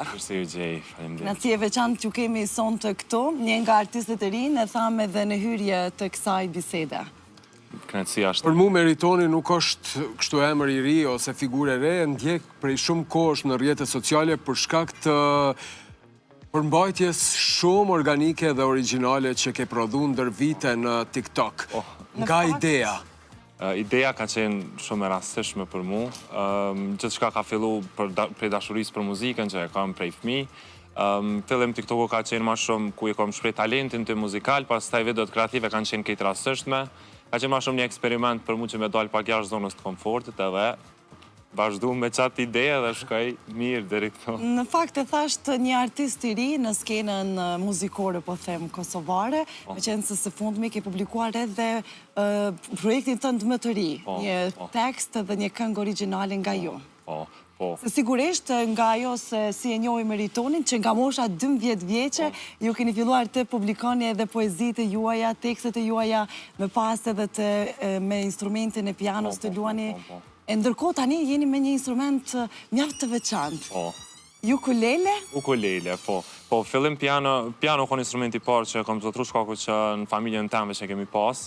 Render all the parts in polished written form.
Përsi u gjej, faleminderit. Kënaqësi e veçantë që kemi sonte këtu, një nga artistët e rinj, e thamë edhe në hyrje të kësaj bisede. Kënaqësi është. Për mu Meritoni nuk është kështu emër i ri ose figurë e re, ndjek prej shumë kohësh në rrjetet sociale për shkak të përmbajtjes shumë organike dhe origjinale që ke prodhu ndër vite në TikTok. Nga ideja? Ideja ka qenë shumë e rastishme për mu. Gjithçka ka fillu prej dashurisë për muzikën që e kam prej fëmijë. Fillim TikTok-u ka qenë ma shumë ku i kom shpreh talentin të muzikal, pastaj videot kreative kanë qenë këtë rastishme. Ka qenë ma shumë një eksperiment për mu që me dalë pak jashtë zonës të komfortit edhe vazhdu me qatë ideja dhe shkoj mirë deri këtu. Në fakt e thashtë një artist i ri në skenën muzikore, po them, kosovare, me qenë se së fundmi ke publikuar edhe projektin tënd më të ri, një tekst dhe një këngë origjinale nga ju. Se sigurisht nga ajo se si e njohi Meritonin, që nga mosha 12 vjeqe, ju keni filluar të publikoni edhe poezitë e juaja, tekstet e juaja, me pas edhe me instrumentin e pianos të luani. E ndërkohë tani jeni me një instrument mjaft të veçantë. Ukulele? Ukulele, po. Po, fillim piano kon instrumenti parë që kom zotru shkaku që në familjen tëmve që kemi pas.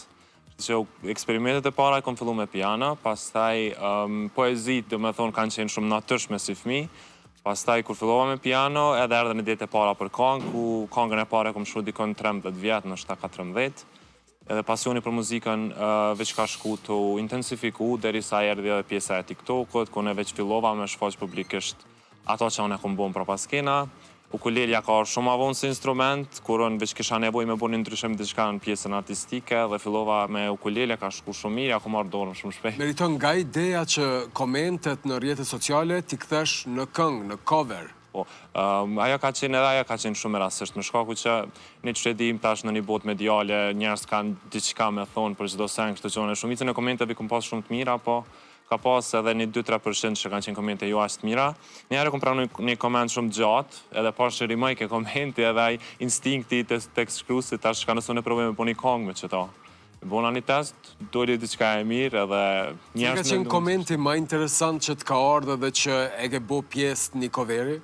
Që eksperimentet e para kom fillu me piano, pastaj poezit, dhe me thonë, kanë qenë shumë natyrshme si fëmijë. Pastaj, kur fillova me piano, edhe erdhe në ditë e para për këngë, ku këngën e para kom shru dikon 13 vjetë, në 14. Edhe pasioni për muzikën veç ka shku të intensifiku, derisa erdhi edhe pjesa e TikTok-ut, ku ne veç fillova me shfaq publikisht ato që unë e kom bon për paskena. Ukulelja ka shumë avon si instrument, kur unë veç kisha nevoj me bo një ndryshim diçka në pjesën artistike dhe fillova me ukulele, ka shku shumë mirë, ako marrë dorën shumë shpejt. Meriton, nga ideja që komentet në rrjetet sociale ti kthesh në këngë, në cover. Po, ajo ka qenë shumë e rastishme, me shkaku që një qëtedim tash në një botë mediale, njerës kanë diçka me thonë për çdo sen, kështu që unë shumicën e komenteve kom pas shumë të mira, po ka pas edhe një 2-3% që kanë qenë komente jo ashtë mira. Njëherë kom pranu një koment shumë gjatë, edhe pas që rimoj ke komenti edhe aj instinkti të tekst shkruesit, tash ka nësë në provoj me po një kongë me qëta. Bona një test, doli diçka e mirë edhe njerës... Ka qenë komenti ma interesant që të ka ardhë dhe që e ke bo pjesë një coveri?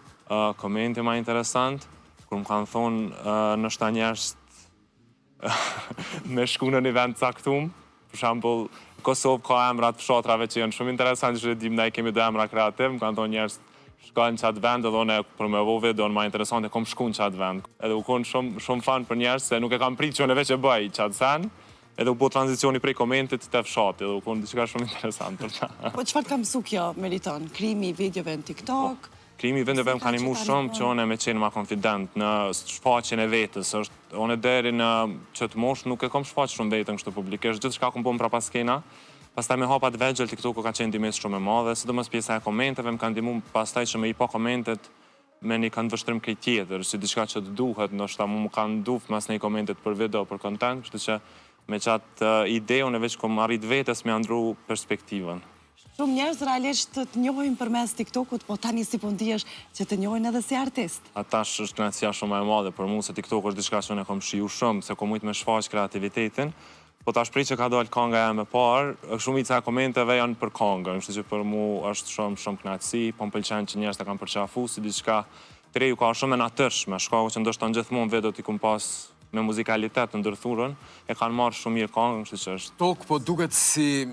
Komenti ma interesant, kur më kanë thonë nështë ta njerës me shku në një vend caktum, për shambull, Kosovë ka emrat fshatrave që janë shumë interesant, që dim ne kemi dhe emra kreativ, më kanë thonë njerës shkojnë qatë vend, edhe one për me vo video në ma interesant e kom shku në qatë vend. Edhe u konë shumë fan për njerës, se nuk e kam prit që unë veç e bëj qatë sen, edhe u bo transicioni prej komentit të fshat, edhe u konë diçka shumë interesant për ta. Po qëfar ka mësu kjo, Meriton? Krimi videove në TikTok? Krimi vendeve më ka një mu shumë që unë me qenë ma konfident në shfaqjen e vetës. Unë deri në qëtë mosh nuk e kom shfaq shumë vetën kështu publikisht, gjithë shka kom bo më pra paskena. Pastaj me hapat vegjel, TikTok-u ka qenë dimes shumë e madhe, sidomos pjesa e komenteve më kanë dimu pastaj që me i po komentet me një kanë vështrim këj tjetër, si diçka që të duhet, nështë ta mu më kanë duf mas një komentet për video, për content, kështu që me qatë ide unë veç kom arrit vetës me andru perspektivën. Shumë njerëz realisht të njohin përmes TikTok-ut, po tani si po ndihesh që të njohin edhe si artist. Atash është kënaqësia shumë e madhe për mua se TikTok është diçka që unë e kam shiju shumë, se kom mujt me shfaq kreativitetin. Po tash prej që ka dalë kënga e me parë, shumica e komenteve janë për këngën, kështu që për mua është shumë kënaqësi, po më pëlqen që njerëzit e kanë përqafu si diçka të re, ka shumë e natyrshme, shkaku që ndoshta gjithmonë videot i kum pas me muzikalitet të ndërthurën, e kanë marrë shumë mirë këngën, kështu që është. Tok, po duket si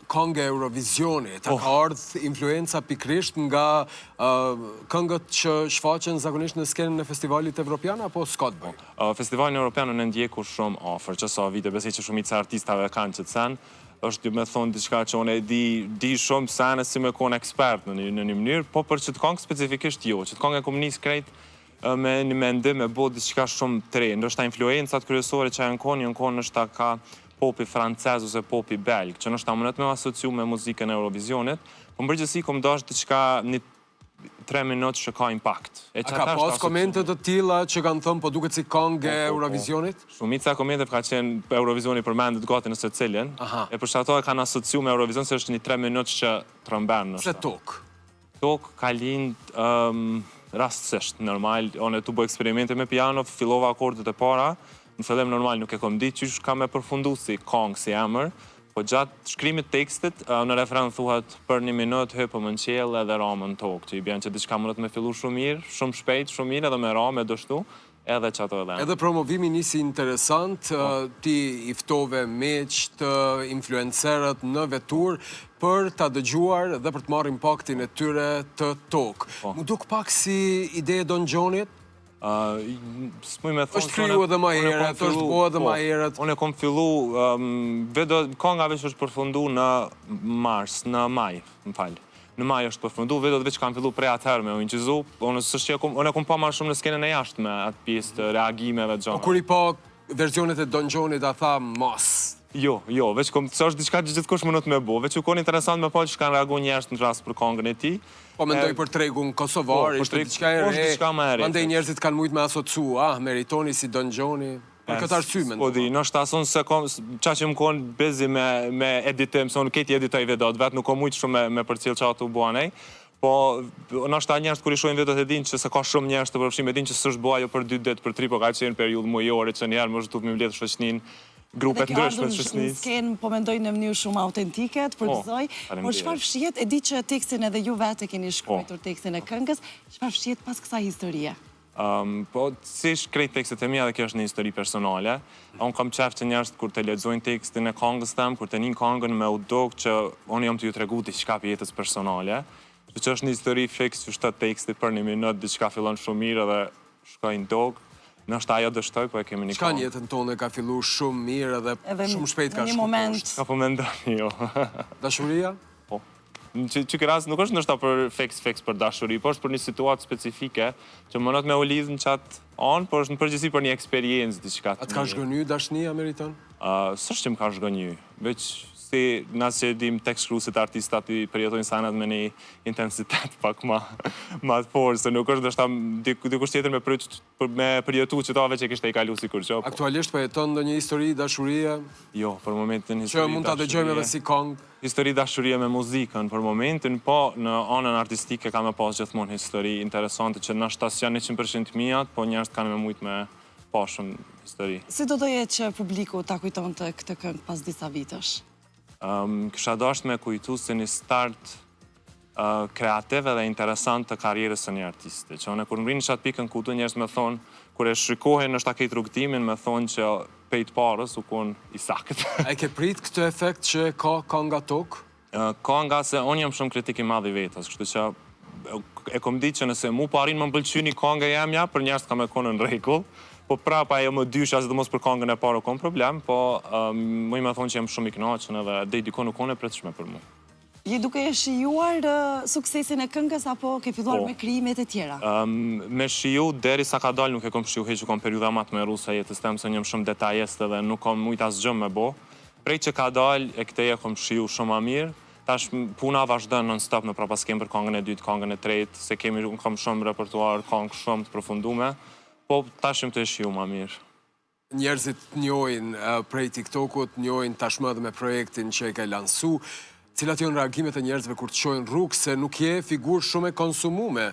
këngë e Eurovisionit, ka ardhë influenca pikrisht nga këngët që shfaqen zakonisht në skenën e festivalit evropian, apo s'ka të bëj? Festivalin evropian në ndjeku shumë afër, që sa vite, besoj që shumica artistave kanë që të sen, është me thonë diçka që unë e di shumë sene si me konë ekspert në një mënyrë, po për që të këngë specifikisht jo, që të këngë e kom njës krejt me një mendim e bo diçka shumë të re, ndoshta influencat kryesore që janë konë nështë ta ka popi francez ose popi belg, që nështë ta mënet me asociu me muzikën e Eurovisionit, po më përgjësi kom dash diçka një 3 minutë që ka impact. A ka pas komentet të tilla që kanë thënë po duket si këngë e Eurovisionit? Shumica komentet ka qenë Eurovisioni përmendet gati në secilin, e për ato e kanë asociu me Eurovision se është një 3 minutë që trëmben. Pse Tok? Tok ka lind rastësisht, normal, unë e tu bo eksperimente me piano, fillova akordet e para, në fillim normal nuk e kom ditë që ka me përfundu si këngë, si emër, Po gjatë shkrimit tekstit, në refren thuhet për 1 minutë hypëm në qiell edhe ramën tokë, që i bjen që diçka mundet me fillu shumë mirë, shumë shpejt, shumë mirë, edhe me ramë, me dështu, edhe që ato edhe. Edhe promovimi nisi interesant, ti i ftove meqt, influencerët në vetur për ta dëgjuar dhe për të marrë impaktin e tyre të tokë. Mu duk pak si ide e Don Gjonit? S'muj me thonë... është kriju edhe ma herët, është bo edhe ma herët. Unë e kom fillu, konga veç është përfundu në mars, në maj, më falë. Në maj është përfundu, vedot veç kam fillu prej atëherë me u inqizu, unë e kom pa marrë shumë në skenën e jashtë me atë pjesë të reagimeve të gjona. Po kur i pa versionet e Don Gjonit, a tha mos? Jo, veç kom, që është diçka që gjithkush mënot me bo, veç u kon interesant me po që kanë reagu njerëz në rast për kongën e ti. Po mendoj për tregun kosovar, ishte diçka e re, mandej njerëzit kanë mujt me asotsu, meritoni si Don Gjoni, për këtë arsye mendoj. Po di, nështë ason se qa që më konë bezi me editim, se unë keti editoj vedot, vetë nuk kom mujt shumë me përcil që ato u buanej, po nështë ta njerëz kur i shojnë vedot e din që se ka shumë njerëz të përfshim, e din që s'është bua jo për 2 ditë, për 3, po ka qenë periudhë mujore që njerë më zhtu më mbledh shoqnin, grupet ndryshme të shoqnisë. Në skenë po mendoj në mënyrë shumë autentike, të përgëzoj, por çfarë fshihet, e di që tekstin edhe ju vetë keni shkruar tekstin e këngës, çfarë fshihet pas kësaj historie? Po, si shkrejt tekstet e mia dhe kjo është një histori personale. Unë kam qef që njerëzit kur të lexojnë tekstin e këngës tem, kur të njën këngën me u dok që unë jam të ju tregu diçka për jetës personale, që është një histori fix që shtet tekstit për 1 minutë, diçka fillon shumë mirë dhe shkojnë dok. Nështë ajo dështoj, po e kemi një Çka jetën tonë ka fillu shumë mirë edhe shumë shpejt ka shku. Ka po mendoni, jo. Dashuria? Po. Që këras nuk është nështë për fix për dashuri, po është për një situatë specifike, që më nëtë me u lidhë në qatë anë, po është në përgjithësi për një eksperiencë diçka të mirë. A të ka shgënyu dashnia, Meriton? Sështë që më ka shgënyu, veç si nësë që dim tekst shkruesit artistat i përjetojnë sanat me një intensitet pak ma të forë, se nuk është dështë dikush tjetër me përjetu që ta veç e kishte i kalu si kur që. Aktualisht për jeton në një histori dashurie? Jo, për momentin histori dashurie. Që mund të dëgjojme dhe si kong? Histori dashurie me muzikën për momentin, po në anën artistike ka me pas gjithmonë histori interesante që nështë as janë 100% mijat, po njerëz kanë me mujt me pa shumë histori. Si do doje që publiku ta kujton të këtë këngë pas disa vitësh? Kësha dasht me kujtu se një start kreative dhe interesant të karierës së një artiste. Që unë kur ngrinë qatë pikën kutu njerës me thonë, kur e shikohen në shtakejt rrugtimin, me thonë që pejt parës u konë i sakët. A e ke prit këtë efekt që ka kanga tokë? Ka nga se unë jam shumë kritik i madh i vetës, kështu që e kom ditë që nëse mu parin më mbëlqy një kanga jemja, për njerës ka me konë në rregull, po prapa e më dysha, se dhe mos për kongën e parë kom problem, po më i me thonë që jam shumë i kënaqur edhe dhe diko nuk konë e pritshme për mu. Je duke e shijuar suksesin e këngës, apo ke filluar me krijimet e tjera? Me shiju, deri sa ka dalë nuk e kom shiju heq, kom periudha ma të me rusa jetës tem, se njëm shumë detajeste dhe nuk kom mujt asë gjëm me bo. Prej që ka dalë, e këteje kom shiju shumë ma mirë, tash puna vazhdojnë non-stop në prapa s'kem për kongën e dytë, kongën e tretë, se kemi kom shumë repertuar, kongë shumë të përfundume, po tash jëm të e shiju ma mirë. Njerëzit njojnë prej TikTokut, njojnë tashmë dhe me projektin që e ka lansu, cilat janë reagimet e njerëzve kur të shojnë rrugë, se nuk je figurë shumë e konsumume,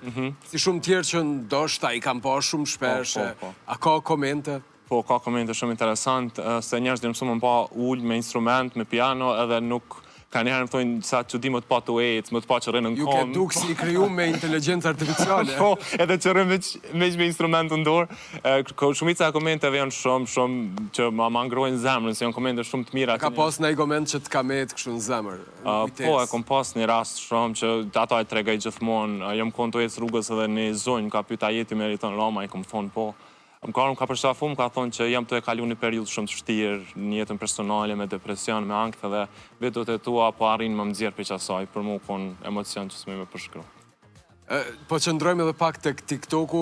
si shumë tjerë që ndoshta i kam pa shumë shpeshe. A ka komente? Po, ka komente shumë interesant, se njerëzit mësu më pa ullë me instrument, me piano, edhe nuk ka njerë më thojnë sa që di më të pa të ejtë, më të pa që rënë në kom. Ju ke duk si i kriju me inteligencë artificiale. Po, edhe që rënë veç me instrument të ndorë. Shumica e komenteve janë shumë që ma ngrojnë zemrën, se janë komente shumë të mira. Ka pas në i koment që të kamet kështu në zemrë? Po, e kom pas një rast shumë që ato e tregaj gjithmonë. Jam konë të ecë rrugës edhe një zonjë, ka pyta jeti Meriton Rama, i kom thonë po. Më ka përshafu, më ka thonë që jam të e kalu një periudhë shumë të shtirë, një jetën personale, me depresion, me ankth dhe vetët e tua po arrin më mëzirë për qasaj, për mu konë emocion që s'me me përshkru. Po qëndrojmë edhe pak të TikToku,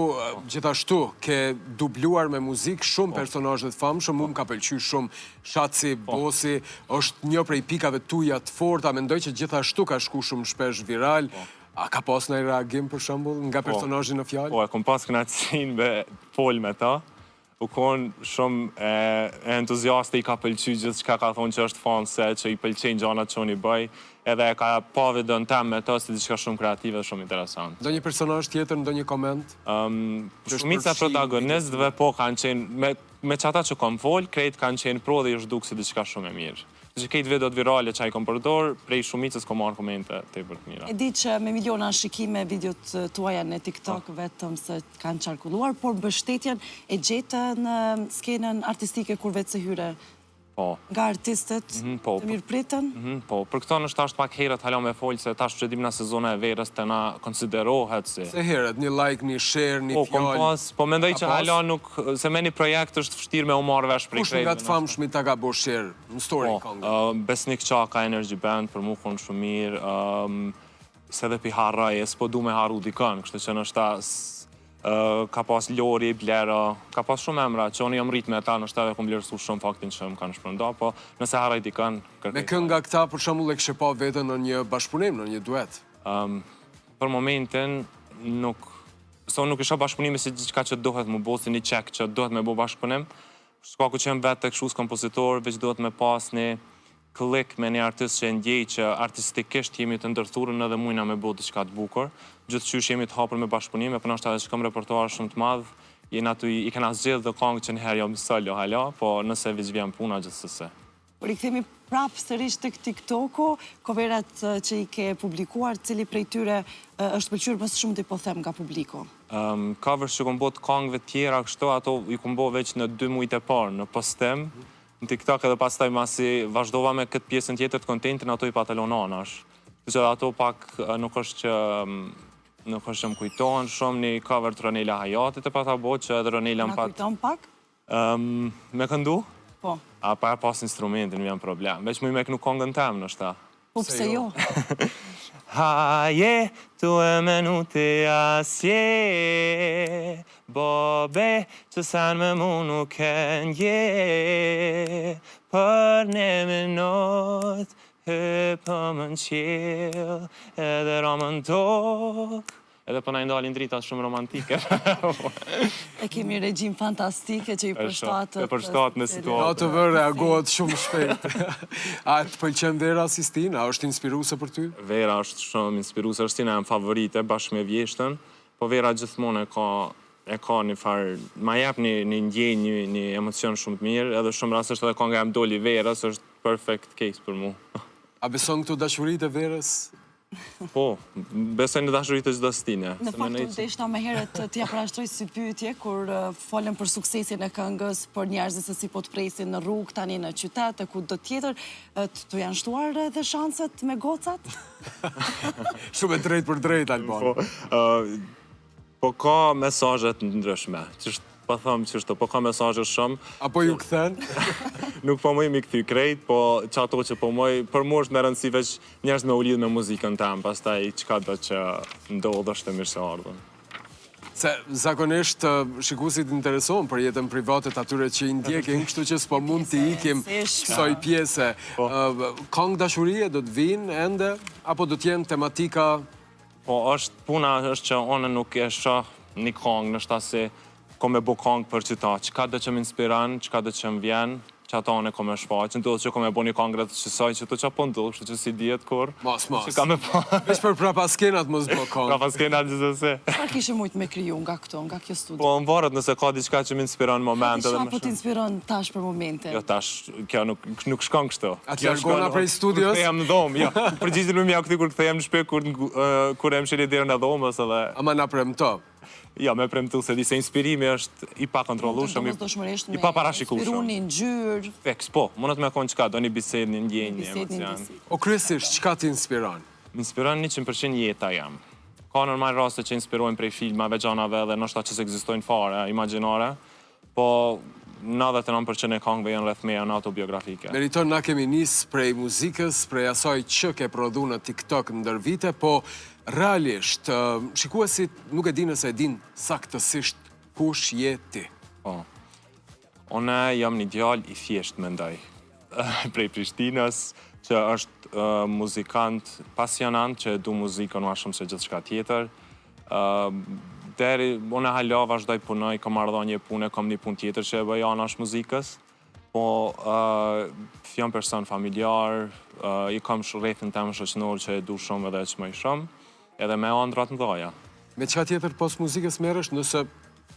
gjithashtu, ke dubluar me muzikë shumë personazhe të famshëm, mu më ka pëlqy shumë Shatsi, Bosi, është një prej pikave tuja të forta, mendoj që gjithashtu ka shku shumë shpesh viral. A ka pas në i reagim, për shembull, nga personazhi në fjallë? Po, e kom pas kënaqësinë me fol me ta. U konë shumë entuziaste, i ka pëlqy gjithë që ka thonë që është fanse, që i pëlqenjë gjanat që unë i bëj, edhe e ka pa videon tem me ta, si diçka shumë kreative dhe shumë interesant. Do një personazh tjetër, do një koment? Shumica protagonistëve po kanë qenë, me qata që kom fol, krejt kanë qenë pro dhe i është duk si diçka shumë e mirë. Që këtë videot virale që ai kom përdor, prej shumicës kom marrë komente tepër të mira. E di që me miliona shikime videot tuaja në TikTok vetëm se kanë qarkulluar, por mbështetjen e gjeta në skenën artistike kur vetë se hyre Po. nga artistët të mirë pritën. Po, për këto nështë ashtë pak herët halon me folë se tash që dim nga sezona e verës të na konsiderohet si... Se herët, një like, një share, një Po, kom fjallë... pas, po mendoj që halon nuk... Se me një projekt është vështirë me u marrë vesh prej Kush nga të famshmi ta ka bo share në story kongë? Besnik Qaka, Energy Band, për mu konë shumë mirë, se dhe pi harraj, e s'po du me harru dikën, kështë që nështë ka pas Lori, Blera, ka pas shumë emra, që unë jam rrit me ta, nështë edhe kom vlerësu shumë faktin që më kanë shpërnda, po nëse harraj dikën, kërkej. Me këngë nga këta, për shembull, e kështë pa vetën në një bashkëpunim, në një duet? Për momentin, nuk isha bashkëpunimi si gjithka që dohet më bo, si një qek që dohet me bo bashkëpunim. Shka ku qenë vetë të këshus kompozitor, veç dohet me pas një klik me një artist që e ndjej që artistikisht jemi të ndërthurën edhe mujna me bo diçka të bukur. Gjithë qysh jemi të hapur me bashkëpunime, për nështë edhe që kam repertuar shumë të madhë, i kena zgjedhë dhe kongë që njëherë jam solo hala, po nëse veç vjen puna gjithësëse. Por i këthemi prapë sërish të TikTok-u, coverat që i ke publikuar, cili prej tyre është pëlqyer më shumë të po them nga publiku? Covers që kom bo të kongëve tjera, kështu ato i kom bo veç në 2 mujt e parë, në postim, në TikTok edhe pas taj masi vazhdova me këtë pjesën tjetër të kontentin, ato i patalon anash. Që ato pak nuk është që më kujtohen shumë një cover të Ronela Hajatit e pa ta bo që edhe Ronela më pat... Na kujton pak? Me këndu? Po. A pa pas instrumentin, më janë problem. Veç më i me kënu kongën tem, nështë ta. Po pse jo? Haje, tu e menute asje, bobe, që sen me mu nuk e nje, për ne minut, hypëm në qil, edhe ramën tok, edhe për na i ndalin drita shumë romantike. E kemi regjim fantastike që i përshtatët. E përshtatë në situatë. Na të vërë reagohet shumë shpejt. A të pëlqen Vera Sistina? A është inspiruese për ty? Vera është shumë inspiruese, është tina e më favorite, bashkë me Vjeshtën, po Vera gjithmonë e ka një farë, ma jep një ndjenjë, një emocion shumë të mirë, edhe shumë rasështë edhe konga e më doli Verës, është perfect case për mu. A beson këto dashurit e Verës? Po, besoj në dashurit e çdo stine. Në fakt, unë deshta me herët t'ja parashtroj si pyetje, kur folën për suksesin e këngës, për njerëzit se si po të presin në rrugë, tani në qytet, e ku do tjetër, të janë shtuar edhe shanset me gocat? Shumë e drejt për drejt, Albani. Po ka mesazhe të ndryshme, po thëmë qështu, po ka mesazhe shumë. Apo ju këthen? Nuk po mëj mi këthy krejt, po që ato që po mëj, për mu është me rëndësi veç njerëz me u lidhë me muzikën tem, pastaj qka do që ndodhë është të mirë se ardhën. Se zakonisht shikuesit interesohen për jetën private të atyre që i ndjekin, kështu që s'po mund t'i ikim kësaj pjese. Kongë dashurie do të vinë ende, apo do t'jenë tematika? Po, puna është që one nuk e shoh një kongë, nështë asi ko me bo kongë për qëta, qka dhe që më inspiran, qka dhe që më vjen, që ata one ko me shfaq, në të që ko me bo një kongë rrëtë qësaj që të që po ndulë, kështë që si djetë kur. Mos. Që ka me po... Vesh për prapa skenat mos bo kongë. Prapa skenat gjithëse. Çfarë kishe mujtë me kriju nga këto, nga kjo studio? Po, më varët nëse ka diçka që më inspiron në momente. Qa po t'inspiron tash për momente? Jo, tash, kjo nuk shkon kështu. A të largona prej studios? Kur këthejem në dhomë, jo. Përgjithën më mja këti kur këthejem në shpe, kur e më shiri dirën e dhomës edhe... Ama na premto. Ja, me premtu se dise inspirimi është i pa kontrolushëm, i pa parashikushëm. Inspiru një ngjyrë. Feks, po, mundet me konë qka, do një bised, një ndjenjë, një emocion. O kryesisht, qka t'inspiron? Më inspiron 100% jeta jam. Ka normal raste që inspirojnë prej filmave, gjanave dhe nështë ta që s'ekzistojnë fare, imaginare, po 99% e kongëve janë rreth meja në autobiografike. Meriton na kemi nis prej muzikës, prej asaj që ke prodhu në TikTok ndër vite, po realisht, shikuesit nuk e di nëse e din saktësisht kush je ti. Po. Une jam një djalë i thjesht, mendoj. Prej Prishtinës, që është muzikant pasionant, që du muzikën ma shumë se gjithë shka tjetër. Deri, une hala vazhdoj punoj, kom ardha një punë, kom një punë tjetër që e bëj anash muzikës, po jam person familjar, i kom rrethin temë shoqënor që e du shumë edhe që më i shumë, edhe me andrat në dhoja. Me qka tjetër pos muzikës merësh, nëse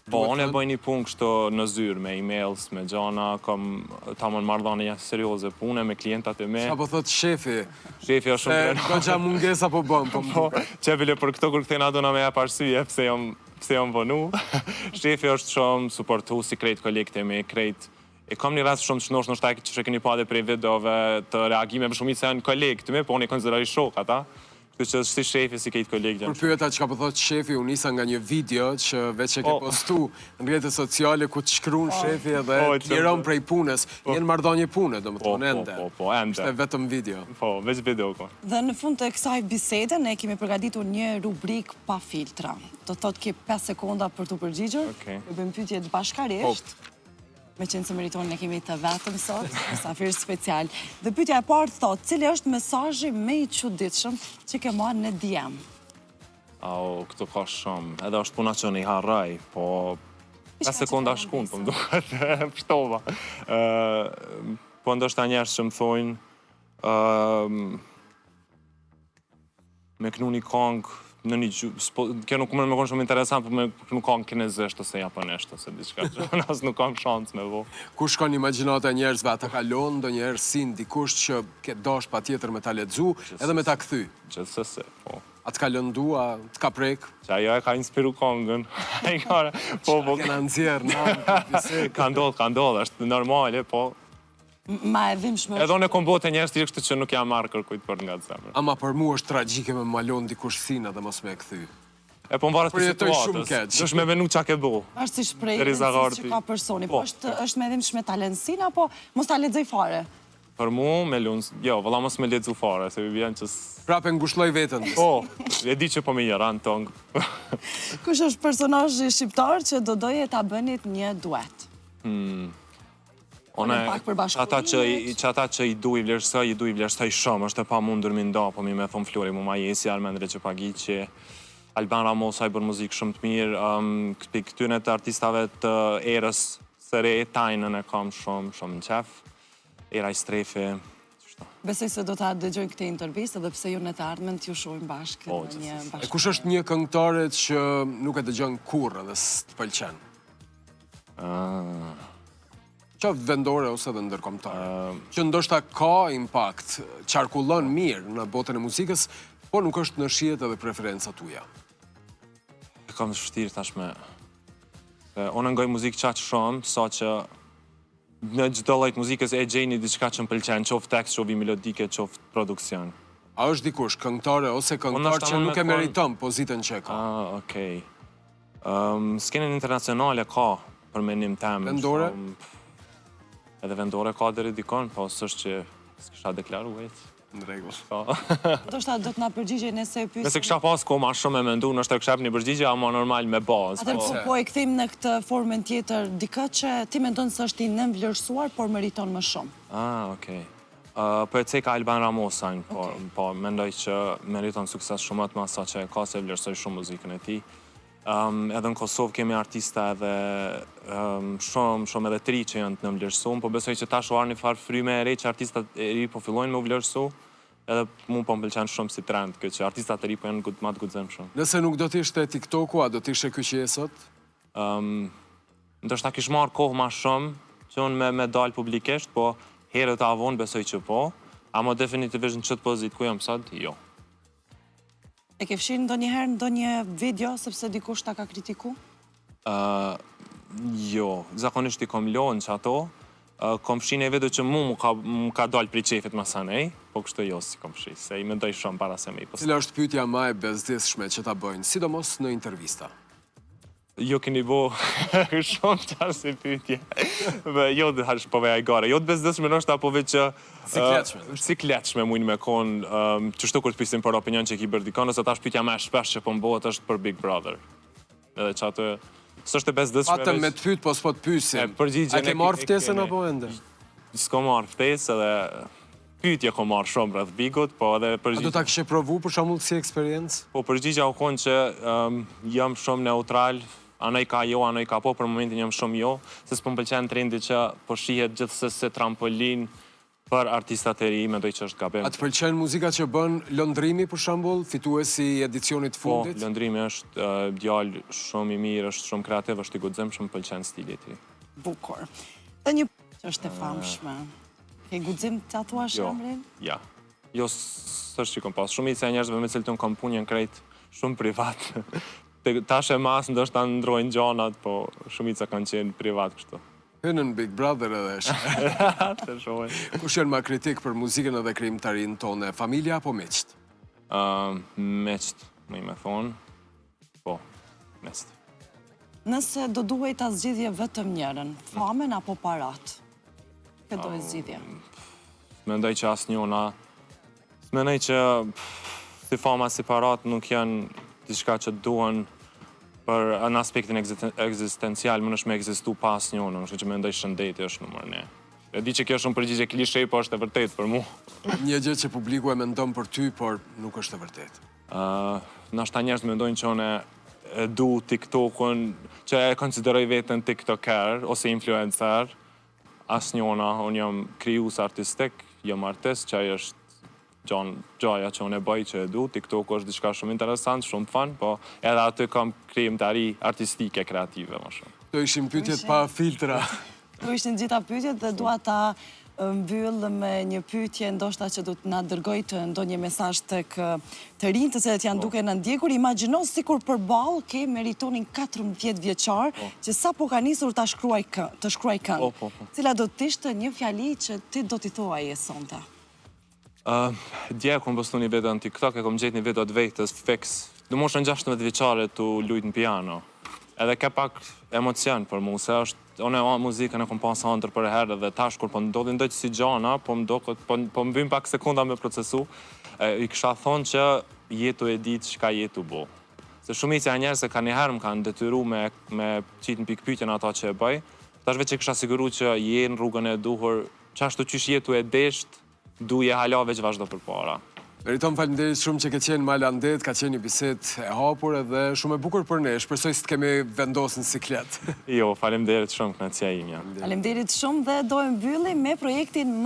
Po, unë e bëj një punë kështu në zyrë, me e-mails, me gjana, kam tamon marrëdhënie serioze pune me klientat e me. Sa po thot shefi? Shefi është shumë krenar. Goxha mungesa po bëm, po Po, qepile për këto kur këthena dona me jap arsye, pse jam vënu. Shefi është shumë suportu si krejt kolegët e me, krejt. E kam një rast shumë shnosh, nështë taj që keni pa dhe prej videove të reagime, për shumit se janë kolegë të me, po unë i konsideroj shok ata. Kështu që është si shefi, si kejtë kolegë. Për pyeta që ka po thot shefi, unë nisa nga një video që veç e ke postu në rrjetet sociale ku të shkruan shefi edhe liron prej punës. Jenë marrëdhënie pune, domethënë ende. Po, ende. Është vetëm video. Po, veç video ko. Dhe në fund të kësaj bisede, ne kemi përgatitur një rubrik pa filtra. Do thot ke 5 sekonda për të përgjigjur. Do bëjmë pyetjet bashkarisht. Me qenë se meriton ne kemi të vetëm sot, mysafir special. Dhe pyetja e parë thot, cili është mesazhi më i çuditshëm që ke marrë në DM? Këtu ka shumë. Edhe është puna që në i harraj, po 5 sekonda shkun, po më duket pështova. Po ndoshta njerëz që më thojnë me knu një kongë në një kjo nuk më konë shumë interesant, për me knu kongë kinezisht ose japonisht ose diçka që nësë nuk kam shansë me vo. Ku shkon imagjinata e njerëzve, ata kalon ndonjëherë sin dikush që ke dash patjetër me ta lexu edhe me ta kthy. Gjithsesi, po. A të ka lëndu, a të ka prek? Që ajo e ka inspiru kongën. Po, Kena nxjerr në ka ndodh, është normale, po. Ma e dhimshme. Edhe unë e kom bote njerëz të kështu që nuk jam marrë kërkujt për nga të zemër. Ama për mu është tragjike me malon dikush sina dhe mos me e kthy. E po më varet për situatës. Dush me venu qa ke bu. Është si shprehje që ka personi. Po është me dhimbshme ta lën sina, po mos ta lexoj fare. Për mu me lun, jo, valla mos me lexu fare, se vjen që Prape ngushlloj veten. Po, e di që po me jera në tongë. Kush është personazhi shqiptar që do doje ta bënit një duet? Ata që i du i vlerësoj shumë, është e pa mundur mi nda, po mi me thonë Flori Mumajesi, Almendre Qepagiqi, Alban Ramosa i bërë muzikë shumë të mirë, këtyne të artistave të erës së re, Tajnën e kam shumë në qef, Era i Strefi. Besoj se do ta dëgjojnë këtë intervistë dhe pse ju në të ardhmen t'ju shohim bashkë në një bashkë. E kush është një këngëtare që nuk e dëgjon kurrë dhe s'të pëlqen? Qoftë vendore ose dhe ndërkombëtare. Që ndoshta ka impakt, qarkullon mirë në botën e muzikës, por nuk është në shihet edhe preferencat tuaja. E kam të vështirë tashme. Unë ngoj muzikë qaq shumë, sa që në çdo lloj muzikës e gjejni diçka që më pëlqen, qoftë tekst, qoftë melodike, qoftë produksion. A është dikush këngëtare ose këngëtar që nuk e meriton pozitën që ka? Okej. Skenën internacionale ka për menim tem. Vendore? Edhe vendore ka deri dikon, po s'është që s'kisha deklaru vetë. Në rregull. Ndoshta do të na përgjigjej nëse e pyesim. Nëse kisha pas koma shumë e mendu, nështë kisha një përgjigje, ama normal me bazë. Atëherë po e kthejmë në këtë formën tjetër dikë që ti mendon se është i nënvlerësuar, por meriton më shumë. Okej. Po e ceka Alban Ramosajn, po mendoj që meriton sukses shumë atë masa që ka se vlerësoj shumë muzikën e tij. Edhe në Kosovë kemi artista edhe shumë edhe tri që janë të nënvlerësuar, po besoj që tash u arë një farë fryme e re që artistat e ri po fillojnë me u vlerësu, edhe mu po më pëlqen shumë si trend, që artistat e ri po janë ma të guxim shumë. Nëse nuk do t'ishte TikToku, a do t'ishte ky që je sot? Ndoshta kish marrë kohë ma shumë që unë me dalë publikisht, po herët avon besoj që po, ama definitivisht në qëtë pozit ku jam sot, jo. E ke fshirë ndonjëherë ndonjë video sepse dikush ta ka kritiku? Jo, zakonisht i kom lënë që ato, kom fshirë një video që mu ka dalë pri qefit masanej, po kështë jo si kom fshirë, se i mendoj shumë para se me i posta. Cila është pyetja ma e bezdisshme që ta bëjnë, sidomos në intervista? Jo keni bo shumë qarë si pyetje. Jo dhe hash po veja i gare. Jo të bezdishme nështë apo veç që... Sikletshme mujnë me konë, që shtu kur të pysim për opinion që ki bërë dikon, ose ta është pyetja me shpesh që po mbohet është për Big Brother. Edhe që atë... Së është e bezdishme... Patëm me të pyt, po s'po të pysim. A ke marrë ftesën apo ende? S'ko marrë ftesë edhe... Pyetje ko marrë shumë rreth Bigut, po edhe përgjigje... A do ta kishe provu për shembull si eksperiencë? Po përgjigja u konë që jam shumë neutral, anoj ka jo, anoj ka po, për momentin jam shumë jo, se s'po më pëlqen trendi që po shihet gjithsesi trampolin Për artistat e ri, mendoj që është gabim. A të pëlqen muzika që bën Lëndrimi, për shembull, fituesi i edicionit fundit? Po, Lëndrimi është djalë shumë i mirë, është shumë kreativ, është i guximshëm, më pëlqen stili i tij. Bukur. Dhe një që është e famshme. Ke guxim të thua emrin? Ja. Jo, s'është që kom pas. Shumica e njerëzve me cilët unë kam punë janë krejt shumë privat. Tash e mas ndoshta ndrojnë gjanat, po shumica kanë qenë privat kështu. Hynën Big Brother edhe Të shohë. Kush janë ma kritik për muzikën edhe krijimtarinë tonë, familja apo miqt? Meqt, më i me thonë. Po, meqt. Nëse do duhej ta zgjidhje vetëm njërin, famen apo parat? Këtë do e zgjidhje? Mendoj që asnjëna. Mendoj që si fama si parat nuk janë diçka që duhen për në aspektin ekzistencial, më nëshme ekzistu pas njënë, nështë që mendoj shëndeti është numër një. E di që kjo është një përgjigje klishej, po është e vërtet për mu. Një gjë që publiku e mendon për ty, por nuk është e vërtet. Nashta njerëz mendojnë që unë e du TikTokun, që e konsideroj vetën TikToker ose influencer. As njëna, unë jam krijues artistik, jam artist, që ajo është gjaja që unë e bëj që e du, TikTok është diçka shumë interesant, shumë fun, po edhe aty kam krijimtari artistike, kreative, më shumë. Do ishim pyetjet pa filtra. Tu ishin gjitha pyetjet dhe dua ta mbyll me një pyetje ndoshta që do të na dërgojë ndonjë mesazh tek të rinjtë të cilët janë duke na ndjekur. Imagjino sikur përballë ke meritonin 14 vjeçar që sapo ka nisur të shkruaj këngë. Cila do të ishte një fjali që ti do t'i thuaje sonte? Dje kom postu një video në TikTok, e kom gjetë një video të vetës fix. Dë moshën 16 vjeçare të lujt në piano. Edhe ke pak emocion për mu, se është, unë e muzikën e kom pasë antër për herë dhe tash kur po ndodhin ndojtë si gjana, po më vim pak sekunda me procesu, i kësha thonë që jetu e ditë çka jetu bo. Se shumica e njerëz se ka njëherë më kanë detyru me qitë në pikpytjen ata që e bëj, tash veç e kësha siguru që je në rrugën e duhur, qashtu qysh jetu e desht, duje halave që vazhdo për para. Meriton, faleminderit shumë që ke qenë Malandet, ka qenë një bisedë e hapur edhe shumë e bukur për ne. Shpresoj se të kemi vendosur në siklet. Jo, faleminderit shumë, kënaqësia ime. Faleminderit shumë dhe do e mbyllim me projektin